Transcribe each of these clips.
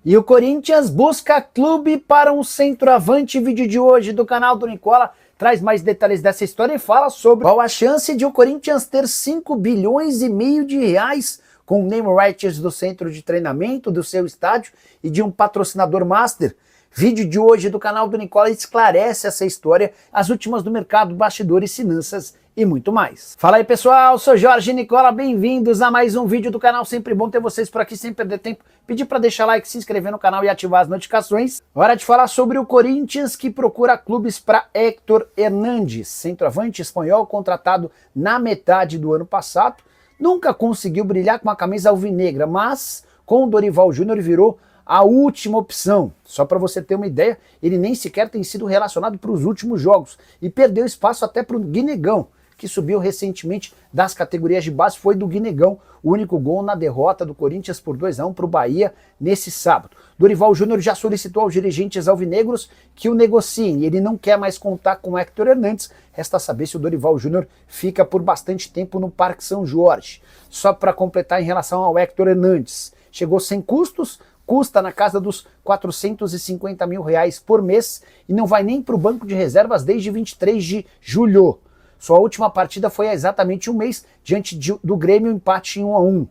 E o Corinthians busca clube para um centroavante. Vídeo de hoje do canal do Nicola traz mais detalhes dessa história e fala sobre qual a chance de o Corinthians ter 5,5 bilhões de reais com o name rights do centro de treinamento, do seu estádio e de um patrocinador master. Vídeo de hoje do canal do Nicola esclarece essa história, as últimas do mercado, bastidores, finanças e muito mais. Fala aí pessoal, sou Jorge Nicola, bem-vindos a mais um vídeo do canal, sempre bom ter vocês por aqui, sem perder tempo. Pedir para deixar like, se inscrever no canal e ativar as notificações. Hora de falar sobre o Corinthians que procura clubes para Héctor Hernández, centroavante espanhol contratado na metade do ano passado. Nunca conseguiu brilhar com a camisa alvinegra, mas com o Dorival Júnior virou a última opção. Só para você ter uma ideia, ele nem sequer tem sido relacionado para os últimos jogos e perdeu espaço até para o Guinegão, que subiu recentemente das categorias de base. Foi do Guinegão o único gol na derrota do Corinthians por 2-1 para o Bahia nesse sábado. Dorival Júnior já solicitou aos dirigentes alvinegros que o negociem. Ele não quer mais contar com o Héctor Hernández. Resta saber se o Dorival Júnior fica por bastante tempo no Parque São Jorge. Só para completar em relação ao Héctor Hernández, chegou sem custos, custa na casa dos 450 mil reais por mês e não vai nem para o banco de reservas desde 23 de julho. Sua última partida foi há exatamente um mês, diante do Grêmio, empate em 1-1.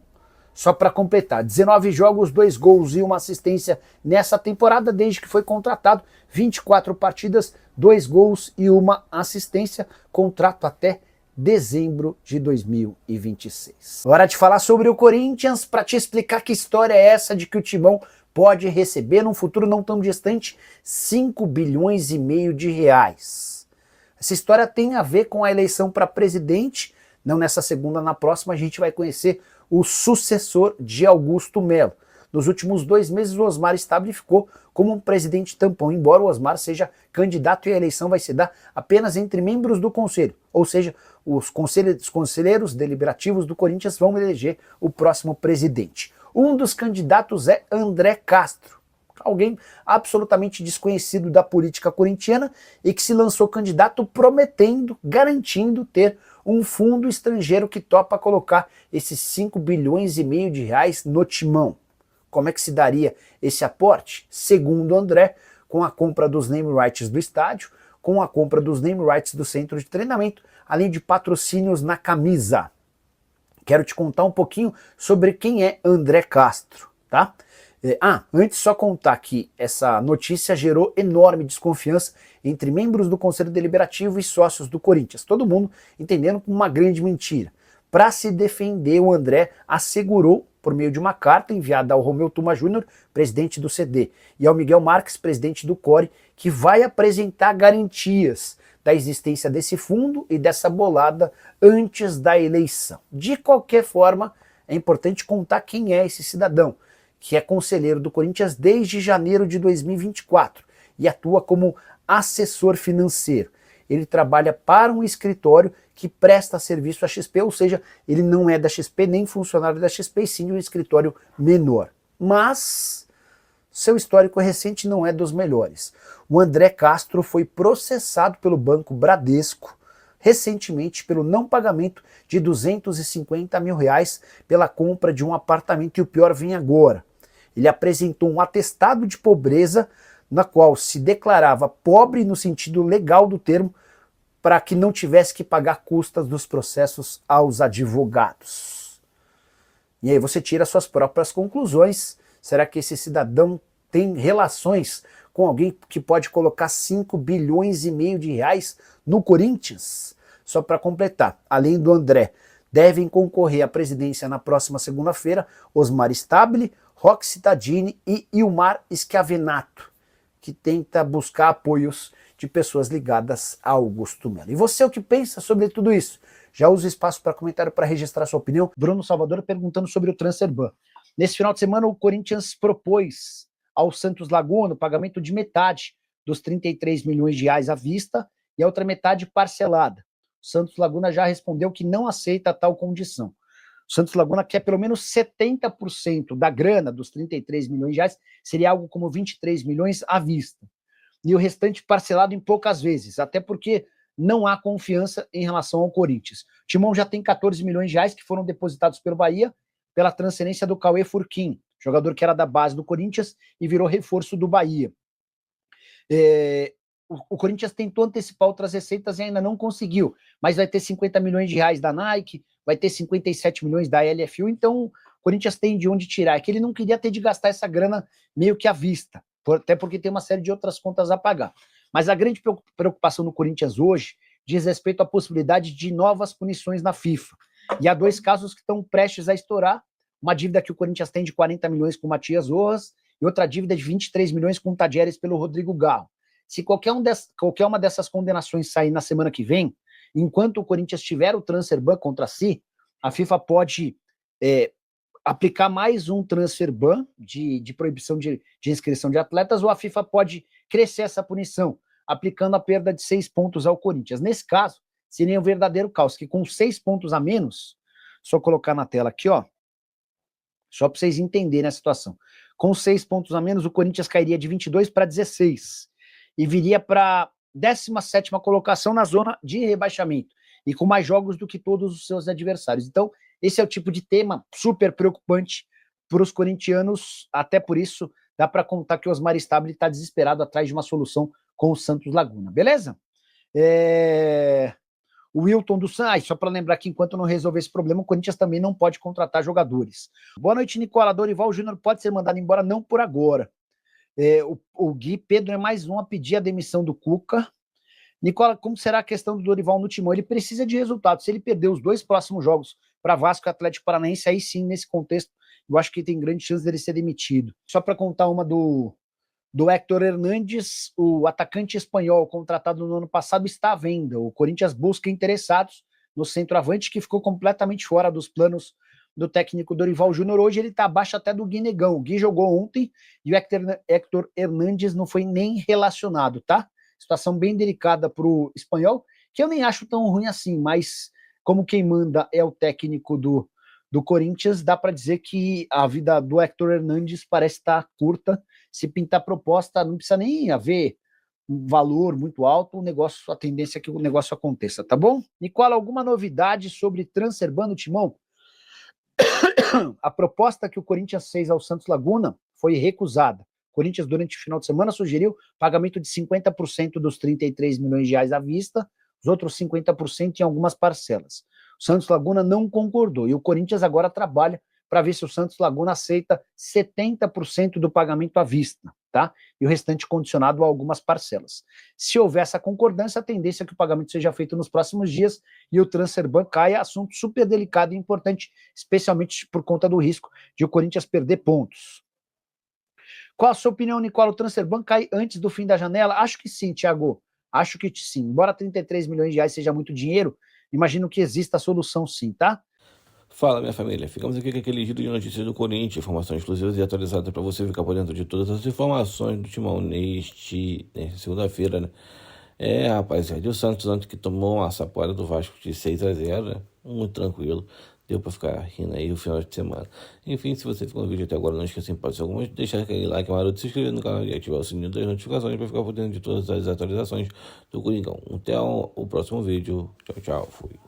Só para completar, 19 jogos, 2 gols e 1 assistência nessa temporada, desde que foi contratado, 24 partidas, 2 gols e 1 assistência, contrato até dezembro de 2026. Hora de falar sobre o Corinthians, para te explicar que história é essa de que o Timão pode receber, num futuro não tão distante, 5,5 bilhões de reais. Essa história tem a ver com a eleição para presidente. Não nessa segunda, na próxima a gente vai conhecer o sucessor de Augusto Melo. Nos últimos 2 meses o Osmar Stabile ficou como um presidente tampão, embora o Osmar seja candidato e a eleição vai se dar apenas entre membros do conselho, ou seja, os conselheiros deliberativos do Corinthians vão eleger o próximo presidente. Um dos candidatos é André Castro, alguém absolutamente desconhecido da política corintiana e que se lançou candidato prometendo, garantindo ter um fundo estrangeiro que topa colocar esses 5,5 bilhões de reais no Timão. Como é que se daria esse aporte? Segundo André, com a compra dos name rights do estádio, com a compra dos name rights do centro de treinamento, além de patrocínios na camisa. Quero te contar um pouquinho sobre quem é André Castro, tá? Antes só contar que essa notícia gerou enorme desconfiança entre membros do Conselho Deliberativo e sócios do Corinthians. Todo mundo entendendo como uma grande mentira. Para se defender, o André assegurou, por meio de uma carta enviada ao Romeu Tuma Júnior, presidente do CD, e ao Miguel Marques, presidente do CORE, que vai apresentar garantias da existência desse fundo e dessa bolada antes da eleição. De qualquer forma, é importante contar quem é esse cidadão, que é conselheiro do Corinthians desde janeiro de 2024 e atua como assessor financeiro. Ele trabalha para um escritório que presta serviço à XP, ou seja, ele não é da XP nem funcionário da XP, e sim de um escritório menor. Mas seu histórico recente não é dos melhores. O André Castro foi processado pelo Banco Bradesco recentemente pelo não pagamento de 250 mil reais pela compra de um apartamento, e o pior vem agora. Ele apresentou um atestado de pobreza na qual se declarava pobre no sentido legal do termo, para que não tivesse que pagar custas dos processos aos advogados. E aí você tira suas próprias conclusões. Será que esse cidadão tem relações com alguém que pode colocar 5,5 bilhões de reais no Corinthians? Só para completar, além do André, devem concorrer à presidência na próxima segunda-feira Osmar Stabile, Roxy Tadini e Ilmar Schiavenato, que tenta buscar apoios de pessoas ligadas a Augusto Melo. E você, o que pensa sobre tudo isso? Já usa o espaço para comentário para registrar sua opinião. Bruno Salvador perguntando sobre o Transferban. Nesse final de semana, o Corinthians propôs ao Santos Laguna o pagamento de metade dos 33 milhões de reais à vista e a outra metade parcelada. O Santos Laguna já respondeu que não aceita tal condição. O Santos Laguna quer pelo menos 70% da grana dos 33 milhões de reais, seria algo como 23 milhões à vista. E o restante parcelado em poucas vezes, até porque não há confiança em relação ao Corinthians. O Timão já tem 14 milhões de reais que foram depositados pelo Bahia pela transferência do Cauê Furquim. jogador que era da base do Corinthians e virou reforço do Bahia. O Corinthians tentou antecipar outras receitas e ainda não conseguiu, mas vai ter 50 milhões de reais da Nike, vai ter 57 milhões da LFU, então o Corinthians tem de onde tirar. É que ele não queria ter de gastar essa grana meio que à vista, até porque tem uma série de outras contas a pagar. Mas a grande preocupação do Corinthians hoje diz respeito à possibilidade de novas punições na FIFA. E há 2 casos que estão prestes a estourar, uma dívida que o Corinthians tem de 40 milhões com o Matias Rojas e outra dívida de 23 milhões com o Tadieres pelo Rodrigo Garro. Se qualquer uma dessas condenações sair na semana que vem, enquanto o Corinthians tiver o transfer ban contra si, a FIFA pode aplicar mais um transfer ban de proibição de inscrição de atletas, ou a FIFA pode crescer essa punição, aplicando a perda de 6 pontos ao Corinthians. Nesse caso, seria um verdadeiro caos, que com 6 pontos a menos, só colocar na tela aqui, ó, só para vocês entenderem a situação. Com 6 pontos a menos, o Corinthians cairia de 22 para 16 e viria para a 17ª colocação na zona de rebaixamento e com mais jogos do que todos os seus adversários. Então, esse é o tipo de tema super preocupante para os corintianos, até por isso dá para contar que o Osmar Stabile está desesperado atrás de uma solução com o Santos Laguna, beleza? O Wilton do Santos, só para lembrar que enquanto não resolver esse problema, o Corinthians também não pode contratar jogadores. Boa noite, Nicola. Dorival Júnior pode ser mandado embora, não por agora. O Gui Pedro é mais um a pedir a demissão do Cuca. Nicola, como será a questão do Dorival no Timão? Ele precisa de resultados. Se ele perder os 2 próximos jogos para Vasco e Atlético Paranaense, aí sim, nesse contexto, eu acho que tem grande chance dele ser demitido. Só para contar uma do Héctor Hernandes, o atacante espanhol contratado no ano passado está à venda. O Corinthians busca interessados no centroavante, que ficou completamente fora dos planos do técnico Dorival Júnior. Hoje ele está abaixo até do Gui Negão. O Gui jogou ontem e o Héctor Hernandes não foi nem relacionado, tá? Situação bem delicada para o espanhol, que eu nem acho tão ruim assim, mas como quem manda é o técnico do Corinthians, dá para dizer que a vida do Héctor Hernandes parece estar curta. Se pintar proposta, não precisa nem haver um valor muito alto, a tendência é que o negócio aconteça, tá bom? Nicola, alguma novidade sobre transfer ban no Timão? A proposta que o Corinthians fez ao Santos Laguna foi recusada. O Corinthians, durante o final de semana, sugeriu pagamento de 50% dos 33 milhões de reais à vista, os outros 50% em algumas parcelas. O Santos Laguna não concordou e o Corinthians agora trabalha para ver se o Santos Laguna aceita 70% do pagamento à vista, tá? E o restante condicionado a algumas parcelas. Se houver essa concordância, a tendência é que o pagamento seja feito nos próximos dias e o transfer ban caia, assunto super delicado e importante, especialmente por conta do risco de o Corinthians perder pontos. Qual a sua opinião, Nicola? O transfer ban cai antes do fim da janela? Acho que sim, Thiago. Acho que sim. Embora 33 milhões de reais seja muito dinheiro, imagino que exista a solução sim, tá? Fala, minha família. Ficamos aqui com aquele giro de notícias do Corinthians, informações exclusivas e atualizadas para você ficar por dentro de todas as informações do Timão nesta segunda-feira, né? Rapaziada, e o Santos ontem que tomou uma sapoada do Vasco de 6-0, né? Muito tranquilo. Deu pra ficar rindo aí o final de semana. Enfim, se você ficou no vídeo até agora, não esqueça de deixar aquele like maroto, se inscrever no canal e ativar o sininho das notificações para ficar por dentro de todas as atualizações do Coringão. Até o próximo vídeo. Tchau, tchau. Fui.